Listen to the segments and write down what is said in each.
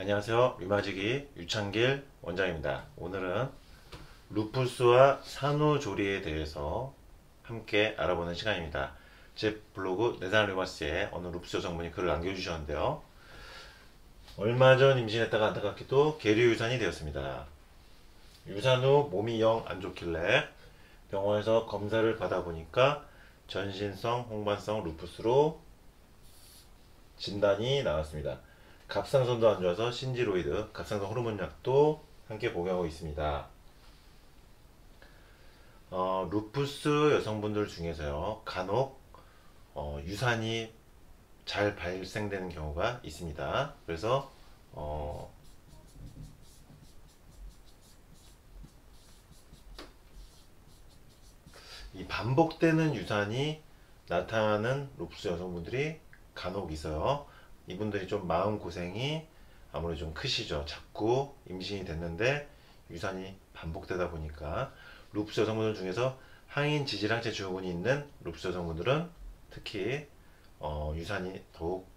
안녕하세요. 류마지기 유창길 원장입니다. 오늘은 루푸스와 산후조리에 대해서 함께 알아보는 시간입니다. 제 블로그 내상 류마스에 어느 루푸스 여성분이 글을 남겨주셨는데요. 얼마 전 임신했다가 안타깝게도 계류 유산이 되었습니다. 유산 후 몸이 영 안 좋길래 병원에서 검사를 받아보니까 전신성 홍반성 루푸스로 진단이 나왔습니다. 갑상선도 안 좋아서 신지로이드, 갑상선 호르몬 약도 함께 복용하고 있습니다. 루푸스 여성분들 중에서요, 간혹 유산이 잘 발생되는 경우가 있습니다. 그래서 이 반복되는 유산이 나타나는 루푸스 여성분들이 간혹 있어요. 이분들이 좀 마음고생이 아무래도 좀 크시죠. 자꾸 임신이 됐는데 유산이 반복되다 보니까 루푸스 여성분들 중에서 항인 지질항체 증후군이 있는 루푸스 여성분들은 특히 유산이 더욱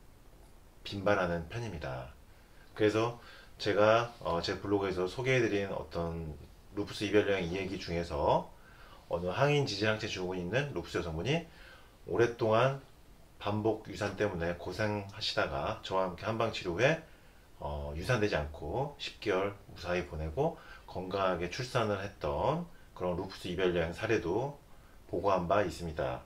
빈발하는 편입니다. 그래서 제가 제 블로그에서 소개해드린 어떤 루푸스 이별여행 이야기 중에서 어느 항인 지질항체 증후군이 있는 루푸스 여성분이 오랫동안 반복 유산 때문에 고생하시다가 저와 함께 한방치료 후에 유산되지 않고 10개월 무사히 보내고 건강하게 출산을 했던 그런 루푸스 이별여행 사례도 보고한 바 있습니다.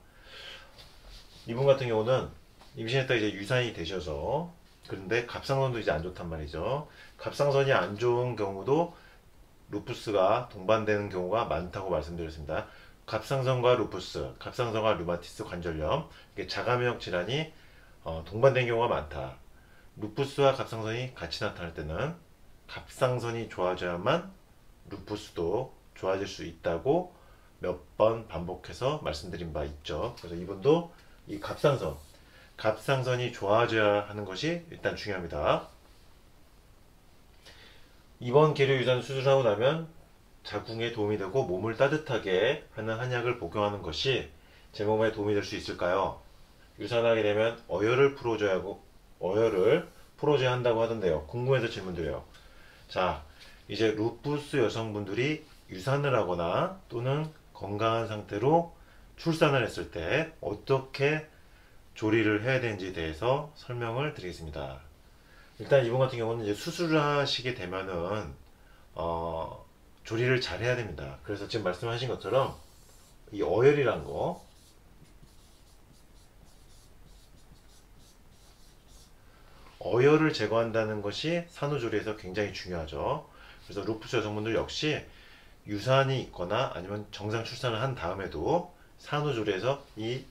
이분 같은 경우는 임신했다 이제 유산이 되셔서, 그런데 갑상선도 이제 안 좋단 말이죠. 갑상선이 안 좋은 경우도 루푸스가 동반되는 경우가 많다고 말씀드렸습니다. 갑상선과 루푸스, 갑상선과 류마티스 관절염, 이게 자가면역 질환이 동반된 경우가 많다. 루푸스와 갑상선이 같이 나타날 때는 갑상선이 좋아져야만 루푸스도 좋아질 수 있다고 몇 번 반복해서 말씀드린 바 있죠. 그래서 이분도 이 갑상선이 좋아져야 하는 것이 일단 중요합니다. 이번 계류 유산 수술하고 나면 자궁에 도움이 되고 몸을 따뜻하게 하는 한약을 복용하는 것이 제 몸에 도움이 될 수 있을까요? 유산하게 되면 어혈을 풀어줘야 한다고 하던데요. 궁금해서 질문드려요. 자, 이제 루푸스 여성분들이 유산을 하거나 또는 건강한 상태로 출산을 했을 때 어떻게 조리를 해야 되는지에 대해서 설명을 드리겠습니다. 일단 이분 같은 경우는 이제 수술을 하시게 되면은 조리를 잘 해야 됩니다. 그래서 지금 말씀하신 것처럼 이 어혈이란 거, 어혈을 제거한다는 것이 산후조리에서 굉장히 중요하죠. 그래서 루푸스 여성분들 역시 유산이 있거나 아니면 정상 출산을 한 다음에도 산후조리에서 이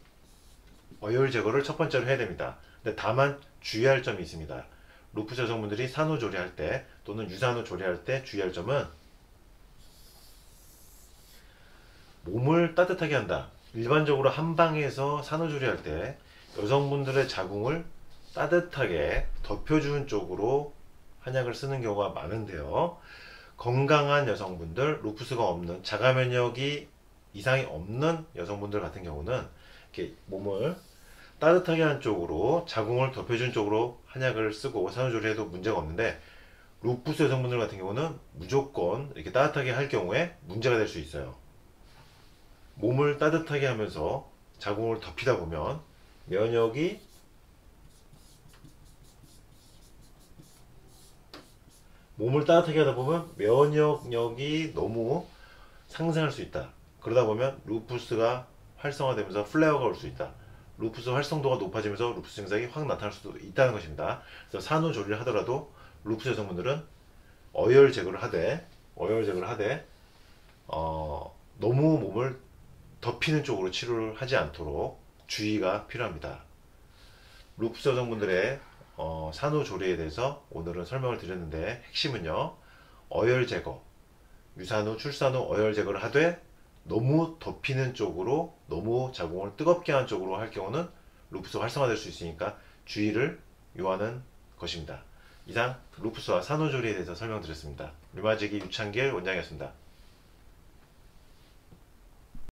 어혈 제거를 첫 번째로 해야 됩니다. 근데 다만 주의할 점이 있습니다. 루푸스 여성분들이 산후조리할 때 또는 유산후 조리할 때 주의할 점은 몸을 따뜻하게 한다. 일반적으로 한방에서 산후조리할 때 여성분들의 자궁을 따뜻하게 덮여주는 쪽으로 한약을 쓰는 경우가 많은데요. 건강한 여성분들, 루푸스가 없는, 자가면역이 이상이 없는 여성분들 같은 경우는 이렇게 몸을 따뜻하게 하는 쪽으로, 자궁을 덮여준 쪽으로 한약을 쓰고 산후조리해도 문제가 없는데, 루푸스 여성분들 같은 경우는 무조건 이렇게 따뜻하게 할 경우에 문제가 될 수 있어요. 몸을 따뜻하게 하면서 자궁을 덮이다 보면 몸을 따뜻하게 하다 보면 면역력이 너무 상승할 수 있다. 그러다 보면 루푸스가 활성화되면서 플레어가 올 수 있다. 루푸스 활성도가 높아지면서 루푸스 증상이 확 나타날 수도 있다는 것입니다. 그래서 산후조리를 하더라도 루푸스 여성분들은 어혈 제거를 하되 너무 몸을 덮이는 쪽으로 치료를 하지 않도록 주의가 필요합니다. 루푸스 여성분들의 산후조리에 대해서 오늘은 설명을 드렸는데, 핵심은요, 어혈 제거, 유산 후 출산 후 어혈 제거를 하되 너무 덮이는 쪽으로, 너무 자궁을 뜨겁게 하는 쪽으로 할 경우는 루푸스가 활성화될 수 있으니까 주의를 요하는 것입니다. 이상 루푸스와 산후조리에 대해서 설명드렸습니다. 류마지기 유창길 원장이었습니다.